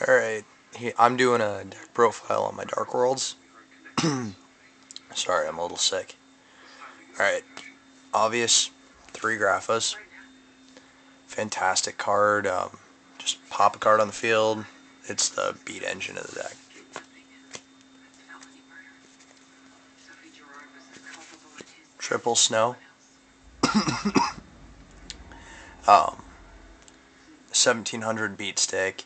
Alright, I'm doing a deck profile on my Darkworlds. Sorry, I'm a little sick. Alright, obvious, 3 Graphas. Fantastic card. Just pop a card on the field. It's the beat engine of the deck. Triple Snow. 1700 beat stick,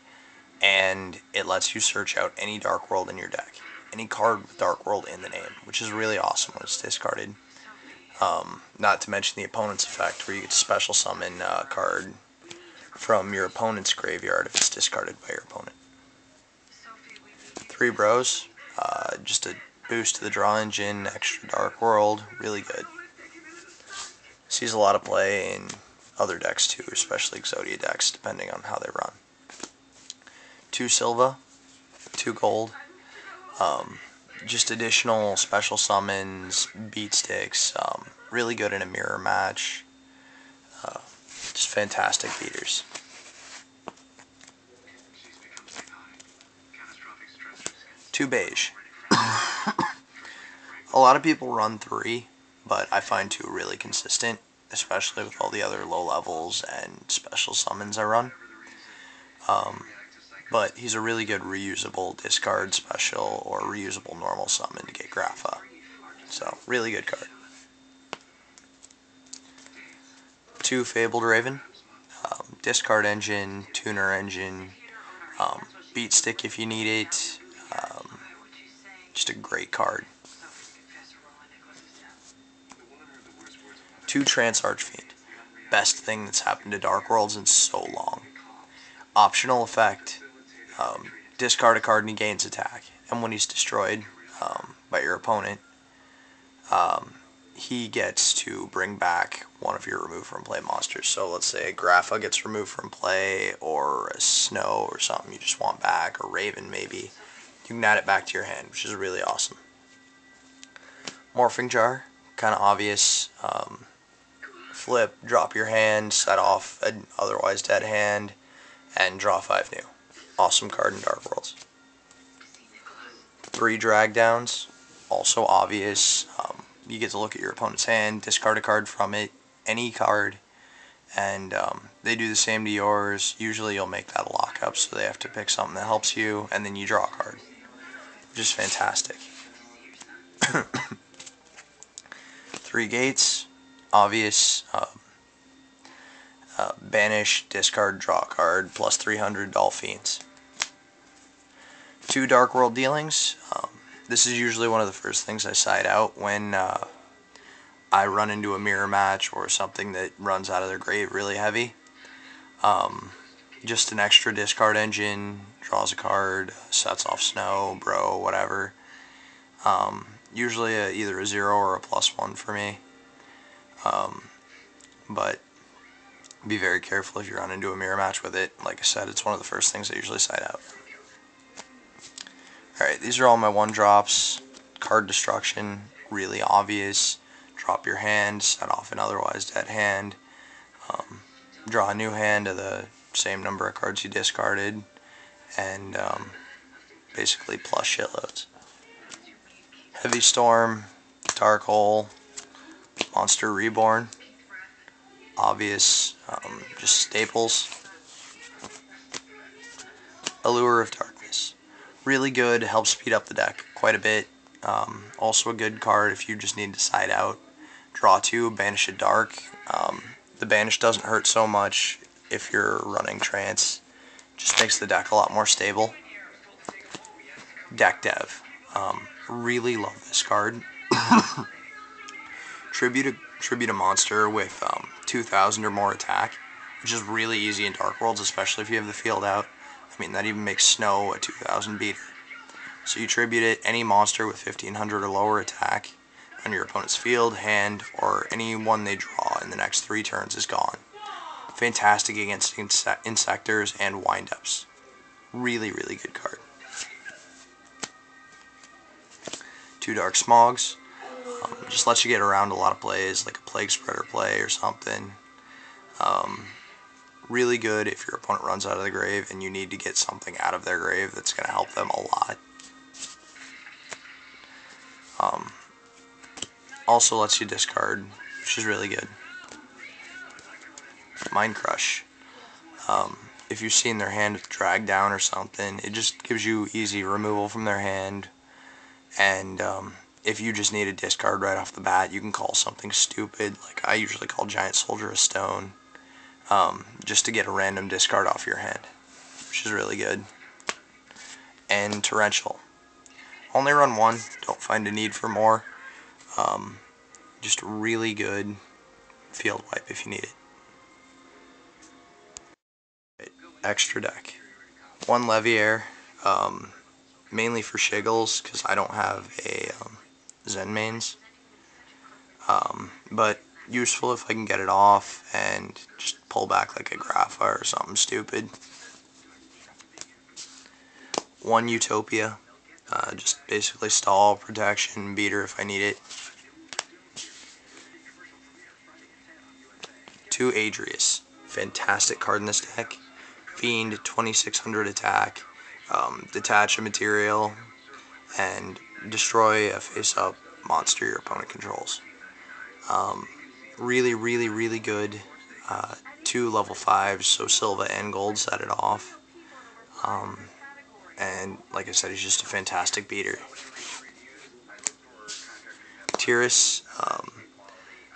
and it lets you search out any Darkworld in your deck. Any card with Darkworld in the name, which is really awesome when it's discarded. Not to mention the opponent's effect, where you get to special summon a card from your opponent's graveyard if it's discarded by your opponent. 3 bros, just a boost to the draw engine, extra Darkworld, really good. Sees a lot of play in other decks too, especially Exodia decks, depending on how they run. 2 silver, 2 gold. Just additional special summons, beat sticks, really good in a mirror match. Just fantastic beaters. Two beige. A lot of people run 3, but I find 2 really consistent, especially with all the other low levels and special summons I run. But he's a really good reusable discard special or reusable normal summon to get Grapha. So, really good card. 2 Fabled Raven. Discard engine, tuner engine, beat stick if you need it. Just a great card. 2 Trance Archfiend. Best thing that's happened to Darkworlds in so long. Optional effect. Discard a card and he gains attack. And when he's destroyed by your opponent, he gets to bring back one of your removed from play monsters. So let's say a Grapha gets removed from play, or a Snow or something you just want back, or Raven maybe. You can add it back to your hand, which is really awesome. Morphing Jar, kind of obvious. Flip, drop your hand, set off an otherwise dead hand, and draw 5 new. Awesome card in Darkworlds. 3 Drag Downs, also obvious. You get to look at your opponent's hand, discard a card from it, any card, and they do the same to yours. Usually you'll make that a lockup, so they have to pick something that helps you, and then you draw a card, which is fantastic. 3 Gates, obvious. Banish, discard, draw a card, plus 300 Dolphins. 2 Darkworld Dealings. This is usually one of the first things I side out when I run into a mirror match or something that runs out of their grave really heavy. Just an extra discard engine, draws a card, sets off Snow, Bro, whatever. Usually either a 0 or a +1 for me. But be very careful if you run into a mirror match with it. Like I said, it's one of the first things I usually side out. Alright, these are all my 1-drops. Card destruction, really obvious. Drop your hand, set off an otherwise dead hand. Draw a new hand of the same number of cards you discarded. And basically plus shitloads. Heavy Storm, Dark Hole, Monster Reborn. Obvious, just staples. Allure of Darkness. Really good, helps speed up the deck quite a bit. Also a good card if you just need to side out. Draw 2, banish a dark. The banish doesn't hurt so much if you're running Trance. Just makes the deck a lot more stable. Deck Dev. Really love this card. Tribute a monster with 2,000 or more attack, which is really easy in Darkworlds, especially if you have the field out. I mean, that even makes Snow a 2,000 beater. So you tribute it, any monster with 1,500 or lower attack on your opponent's field, hand, or any one they draw in the next 3 turns is gone. Fantastic against Insectors and windups. Really, really good card. 2 Dark Smogs. Just lets you get around a lot of plays, like a Plague Spreader play or something. Really good if your opponent runs out of the grave and you need to get something out of their grave that's going to help them a lot. Also lets you discard, which is really good. Mind Crush. If you've seen their hand drag down or something, it just gives you easy removal from their hand. And if you just need a discard right off the bat, you can call something stupid, like I usually call Giant Soldier a stone, just to get a random discard off your hand, which is really good. And Torrential. Only run one, don't find a need for more. Just really good field wipe if you need it. Extra deck. One Leviair, mainly for shiggles, because I don't have a Zen mains. But useful if I can get it off and just pull back like a Grapha or something stupid. One Utopia, just basically stall, protection, beater if I need it. Two Adrius, fantastic card in this deck. Fiend, 2600 attack, detach a material, and destroy a face-up monster your opponent controls. Really, really, really good. 2 level 5s, so Silva and Gold set it off. And like I said, he's just a fantastic beater. Tiras,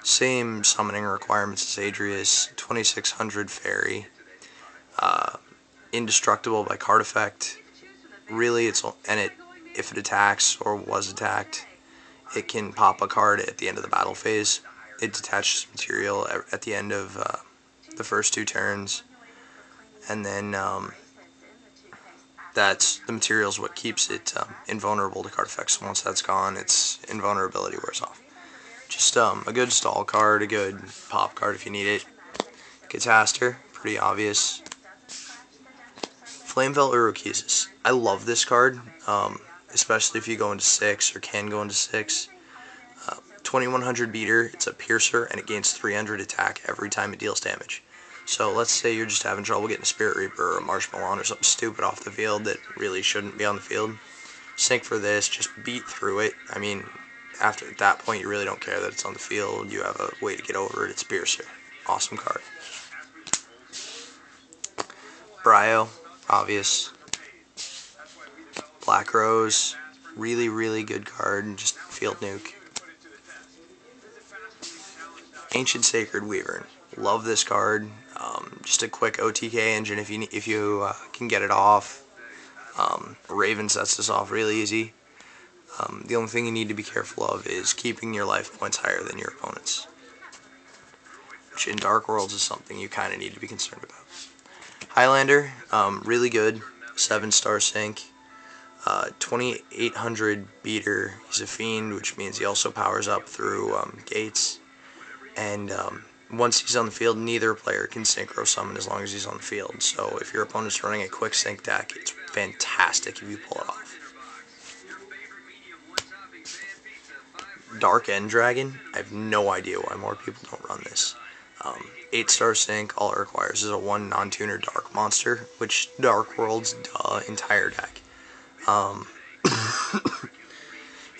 same summoning requirements as Adrius, 2600 fairy, indestructible by card effect. Really, if it attacks or was attacked, it can pop a card at the end of the battle phase. It detaches material at the end of the first 2 turns, and then that's the material is what keeps it invulnerable to card effects. So once that's gone, its invulnerability wears off. Just a good stall card, a good pop card if you need it. Cataster, pretty obvious. Flamevelt Urokeezus. I love this card, especially if you go into 6 or can go into 6. 2100 beater, it's a piercer, and it gains 300 attack every time it deals damage. So let's say you're just having trouble getting a Spirit Reaper or a Marshmallow or something stupid off the field that really shouldn't be on the field. Sync for this, just beat through it. I mean, after at that point you really don't care that it's on the field. You have a way to get over it. It's Piercer. Awesome card. Bryo, obvious. Black Rose, really, really good card. Just field nuke. Ancient Sacred Weaver. Love this card. Just a quick OTK engine if you can get it off. Raven sets this off really easy. The only thing you need to be careful of is keeping your life points higher than your opponent's, which in Dark Worlds is something you kind of need to be concerned about. Highlander, really good, 7-star sync, 2800 beater. He's a fiend, which means he also powers up through gates, and once he's on the field, neither player can synchro summon as long as he's on the field. So if your opponent's running a quick sync deck, it's fantastic if you pull it off. Dark End Dragon, I have no idea why more people don't run this. 8-star sync, all it requires is a 1 non-tuner dark monster, which Dark World's entire deck.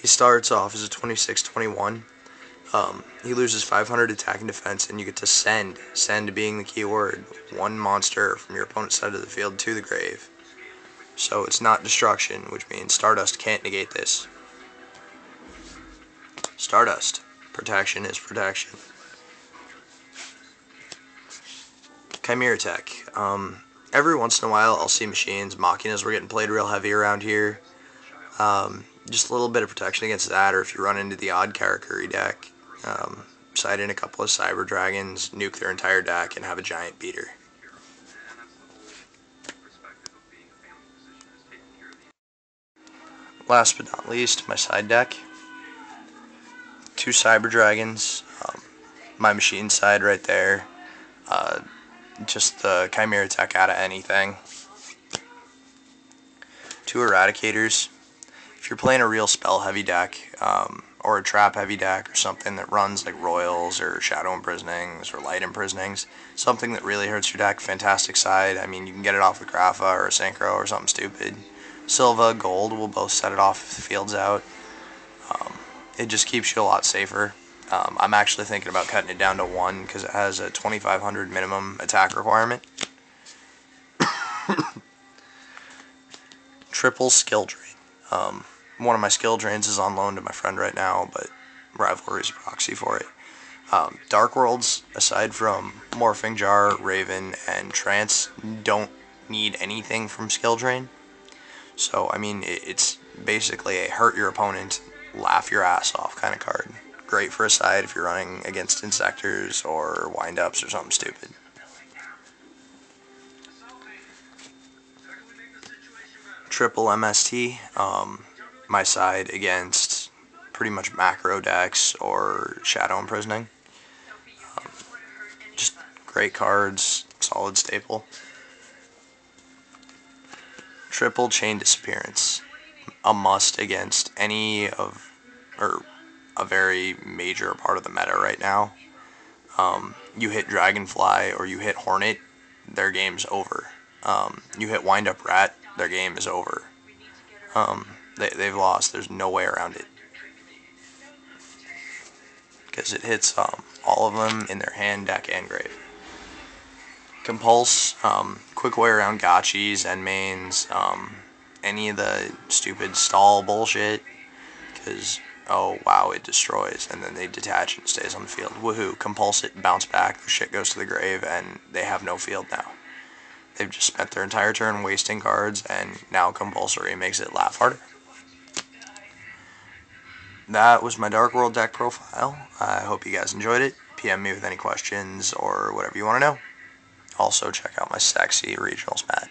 He starts off as a 26-21. He loses 500 attack and defense, and you get to send being the key word, 1 monster from your opponent's side of the field to the grave. So it's not destruction, which means Stardust can't negate this. Stardust. Protection is protection. Chimera Tech. Every once in a while I'll see machines. Machinas were getting played real heavy around here. Just a little bit of protection against that, or if you run into the odd Karakuri deck, side in a couple of Cyber Dragons, nuke their entire deck, and have a giant beater. Last but not least, my side deck. 2 Cyber Dragons, my machine side right there, just the Chimera Tech out of anything. 2 Eradicators. If you're playing a real spell heavy deck, or a trap heavy deck or something that runs like Royals or Shadow Imprisonings or Light Imprisonings, something that really hurts your deck, fantastic side. I mean, you can get it off with Grapha or a Synchro or something stupid. Silva, Gold will both set it off if the field's out. It just keeps you a lot safer. I'm actually thinking about cutting it down to 1 because it has a 2,500 minimum attack requirement. Triple skill drain. One of my skill drains is on loan to my friend right now, but Rivalry is a proxy for it. Darkworlds, aside from Morphing Jar, Raven, and Trance, don't need anything from skill drain. So, I mean, it's basically a hurt your opponent, laugh your ass off kind of card. Great for a side if you're running against Insectors or Wind-Ups or something stupid. Triple MST, my side against pretty much macro decks or Shadow Imprisoning. Just great cards, solid staple. Triple Chain Disappearance, a must against any of, or a very major part of the meta right now. You hit Dragonfly or you hit Hornet, their game's over. You hit Wind-Up Rat, their game is over. They've lost. There's no way around it. Because it hits all of them in their hand, deck, and grave. Compulse, quick way around gotchis, end mains, any of the stupid stall bullshit. Because, oh wow, it destroys, and then they detach and it stays on the field. Woohoo, compulse it, bounce back, their shit goes to the grave, and they have no field now. They've just spent their entire turn wasting cards, and now compulsory makes it laugh harder. That was my Darkworld deck profile. I hope you guys enjoyed it. PM me with any questions or whatever you want to know. Also, check out my sexy regionals mat.